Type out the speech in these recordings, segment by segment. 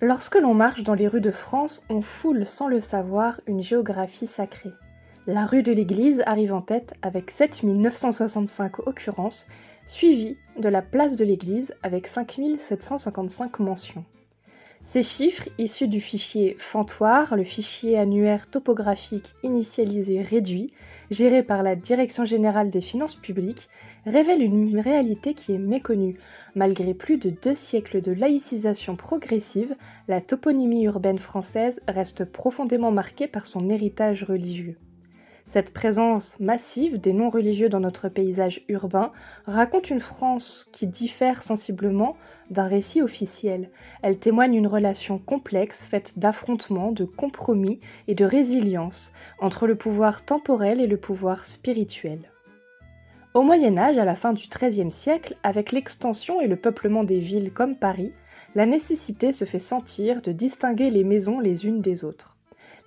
Lorsque l'on marche dans les rues de France, on foule sans le savoir une géographie sacrée. La rue de l'Église arrive en tête avec 7965 occurrences, suivie de la place de l'Église avec 5755 mentions. Ces chiffres, issus du fichier Fantoire, le fichier annuaire topographique initialisé réduit, géré par la Direction générale des finances publiques, révèlent une réalité qui est méconnue. Malgré plus de 2 siècles de laïcisation progressive, la toponymie urbaine française reste profondément marquée par son héritage religieux. Cette présence massive des noms religieux dans notre paysage urbain raconte une France qui diffère sensiblement d'un récit officiel. Elle témoigne une relation complexe faite d'affrontements, de compromis et de résilience entre le pouvoir temporel et le pouvoir spirituel. Au Moyen-Âge, à la fin du XIIIe siècle, avec l'extension et le peuplement des villes comme Paris, la nécessité se fait sentir de distinguer les maisons les unes des autres.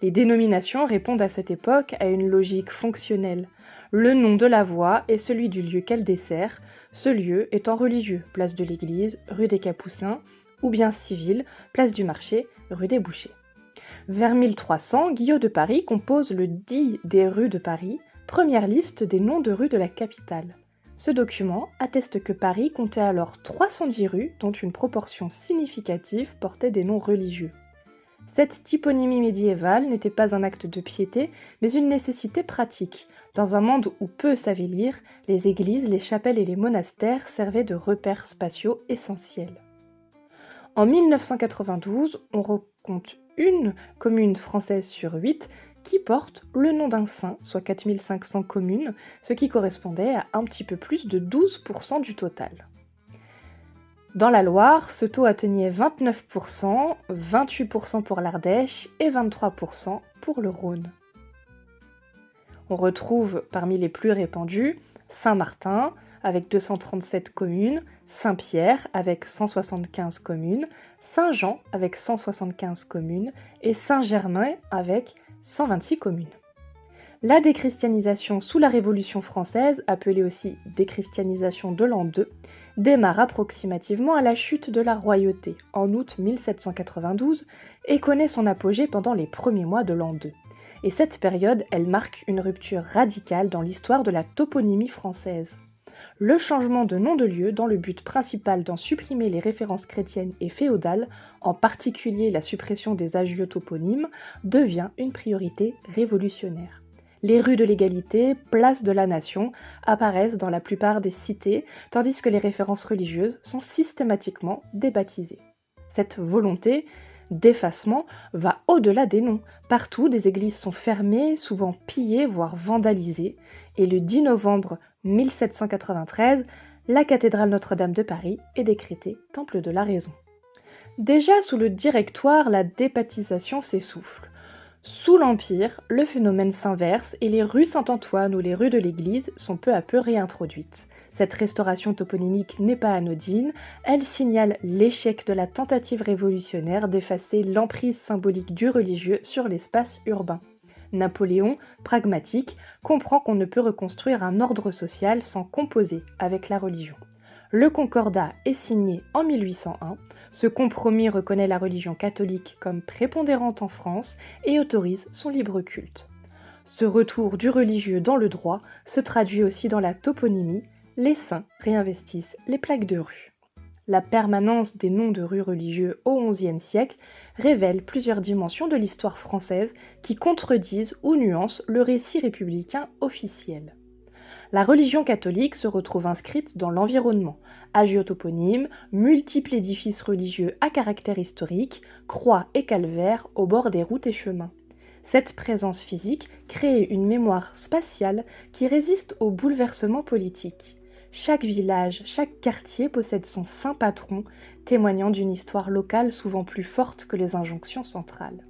Les dénominations répondent à cette époque à une logique fonctionnelle. Le nom de la voie est celui du lieu qu'elle dessert, ce lieu étant religieux, place de l'Église, rue des Capucins, ou bien civil, place du Marché, rue des Bouchers. Vers 1300, Guillot de Paris compose le Dit des rues de Paris, première liste des noms de rues de la capitale. Ce document atteste que Paris comptait alors 310 rues, dont une proportion significative portait des noms religieux. Cette typonymie médiévale n'était pas un acte de piété, mais une nécessité pratique. Dans un monde où peu savaient lire, les églises, les chapelles et les monastères servaient de repères spatiaux essentiels. En 1992, on recompte une commune française sur 8 qui porte le nom d'un saint, soit 4500 communes, ce qui correspondait à un petit peu plus de 12% du total. Dans la Loire, ce taux atteignait 29%, 28% pour l'Ardèche et 23% pour le Rhône. On retrouve parmi les plus répandus Saint-Martin avec 237 communes, Saint-Pierre avec 175 communes, Saint-Jean avec 175 communes et Saint-Germain avec 126 communes. La déchristianisation sous la Révolution française, appelée aussi déchristianisation de l'an 2, démarre approximativement à la chute de la royauté, en août 1792, et connaît son apogée pendant les premiers mois de l'an 2. Et cette période, elle marque une rupture radicale dans l'histoire de la toponymie française. Le changement de nom de lieu dans le but principal d'en supprimer les références chrétiennes et féodales, en particulier la suppression des agiotoponymes, devient une priorité révolutionnaire. Les rues de l'égalité, place de la nation, apparaissent dans la plupart des cités, tandis que les références religieuses sont systématiquement débaptisées. Cette volonté d'effacement va au-delà des noms. Partout, des églises sont fermées, souvent pillées, voire vandalisées, et le 10 novembre 1793, la cathédrale Notre-Dame de Paris est décrétée Temple de la Raison. Déjà sous le Directoire, la débaptisation s'essouffle. Sous l'Empire, le phénomène s'inverse et les rues Saint-Antoine ou les rues de l'Église sont peu à peu réintroduites. Cette restauration toponymique n'est pas anodine, elle signale l'échec de la tentative révolutionnaire d'effacer l'emprise symbolique du religieux sur l'espace urbain. Napoléon, pragmatique, comprend qu'on ne peut reconstruire un ordre social sans composer avec la religion. Le Concordat est signé en 1801. Ce compromis reconnaît la religion catholique comme prépondérante en France et autorise son libre culte. Ce retour du religieux dans le droit se traduit aussi dans la toponymie. Les saints réinvestissent les plaques de rue. La permanence des noms de rues religieux au XIe siècle révèle plusieurs dimensions de l'histoire française qui contredisent ou nuancent le récit républicain officiel. La religion catholique se retrouve inscrite dans l'environnement. Agiotoponymes, multiples édifices religieux à caractère historique, croix et calvaires au bord des routes et chemins. Cette présence physique crée une mémoire spatiale qui résiste aux bouleversements politiques. Chaque village, chaque quartier possède son saint patron, témoignant d'une histoire locale souvent plus forte que les injonctions centrales.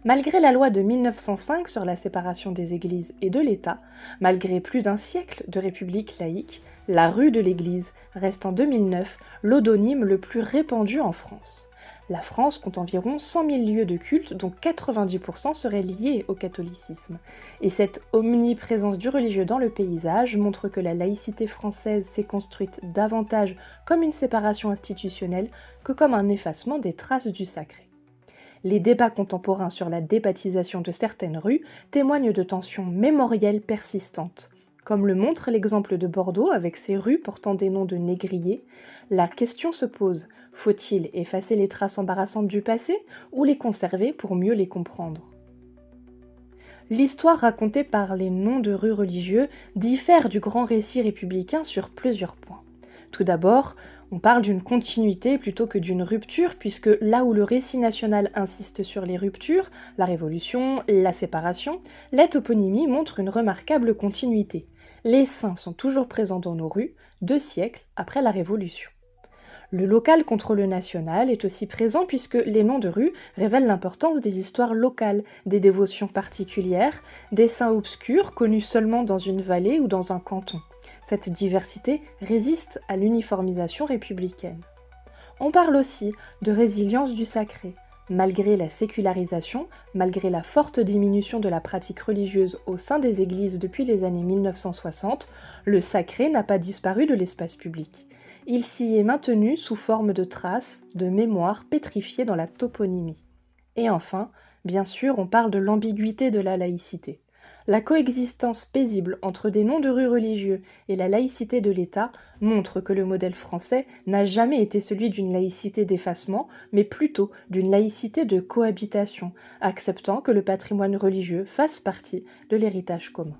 Malgré la loi de 1905 sur la séparation des églises et de l'État, malgré plus d'un siècle de république laïque, la rue de l'Église reste en 2009 l'odonyme le plus répandu en France. La France compte environ 100 000 lieux de culte, dont 90% seraient liés au catholicisme. Et cette omniprésence du religieux dans le paysage montre que la laïcité française s'est construite davantage comme une séparation institutionnelle que comme un effacement des traces du sacré. Les débats contemporains sur la débaptisation de certaines rues témoignent de tensions mémorielles persistantes. Comme le montre l'exemple de Bordeaux avec ses rues portant des noms de négriers, la question se pose, faut-il effacer les traces embarrassantes du passé ou les conserver pour mieux les comprendre ? L'histoire racontée par les noms de rues religieux diffère du grand récit républicain sur plusieurs points. Tout d'abord, on parle d'une continuité plutôt que d'une rupture, puisque là où le récit national insiste sur les ruptures, la Révolution, la séparation, la toponymie montre une remarquable continuité. Les saints sont toujours présents dans nos rues, 2 siècles après la Révolution. Le local contre le national est aussi présent puisque les noms de rues révèlent l'importance des histoires locales, des dévotions particulières, des saints obscurs connus seulement dans une vallée ou dans un canton. Cette diversité résiste à l'uniformisation républicaine. On parle aussi de résilience du sacré. Malgré la sécularisation, malgré la forte diminution de la pratique religieuse au sein des églises depuis les années 1960, le sacré n'a pas disparu de l'espace public. Il s'y est maintenu sous forme de traces, de mémoires pétrifiées dans la toponymie. Et enfin, bien sûr, on parle de l'ambiguïté de la laïcité. La coexistence paisible entre des noms de rues religieux et la laïcité de l'État montre que le modèle français n'a jamais été celui d'une laïcité d'effacement, mais plutôt d'une laïcité de cohabitation, acceptant que le patrimoine religieux fasse partie de l'héritage commun.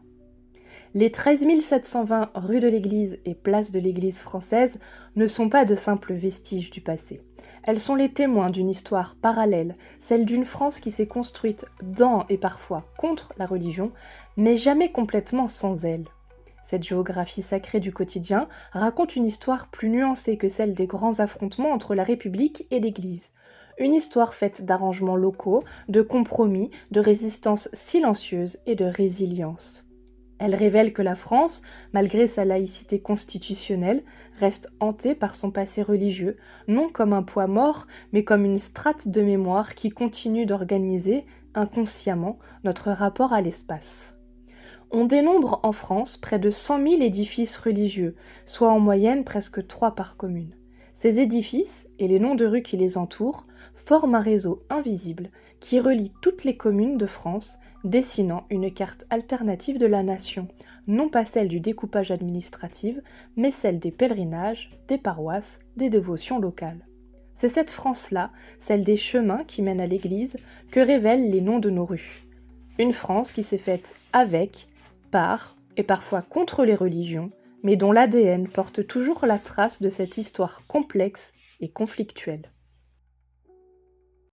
Les 13 720 rues de l'Église et places de l'Église française ne sont pas de simples vestiges du passé. Elles sont les témoins d'une histoire parallèle, celle d'une France qui s'est construite dans et parfois contre la religion, mais jamais complètement sans elle. Cette géographie sacrée du quotidien raconte une histoire plus nuancée que celle des grands affrontements entre la République et l'Église. Une histoire faite d'arrangements locaux, de compromis, de résistance silencieuse et de résilience. Elle révèle que la France, malgré sa laïcité constitutionnelle, reste hantée par son passé religieux, non comme un poids mort, mais comme une strate de mémoire qui continue d'organiser, inconsciemment, notre rapport à l'espace. On dénombre en France près de 100 000 édifices religieux, soit en moyenne presque 3 par commune. Ces édifices, et les noms de rues qui les entourent, forment un réseau invisible qui relie toutes les communes de France, dessinant une carte alternative de la nation, non pas celle du découpage administratif, mais celle des pèlerinages, des paroisses, des dévotions locales. C'est cette France-là, celle des chemins qui mènent à l'église, que révèlent les noms de nos rues. Une France qui s'est faite avec, par et parfois contre les religions, mais dont l'ADN porte toujours la trace de cette histoire complexe et conflictuelle.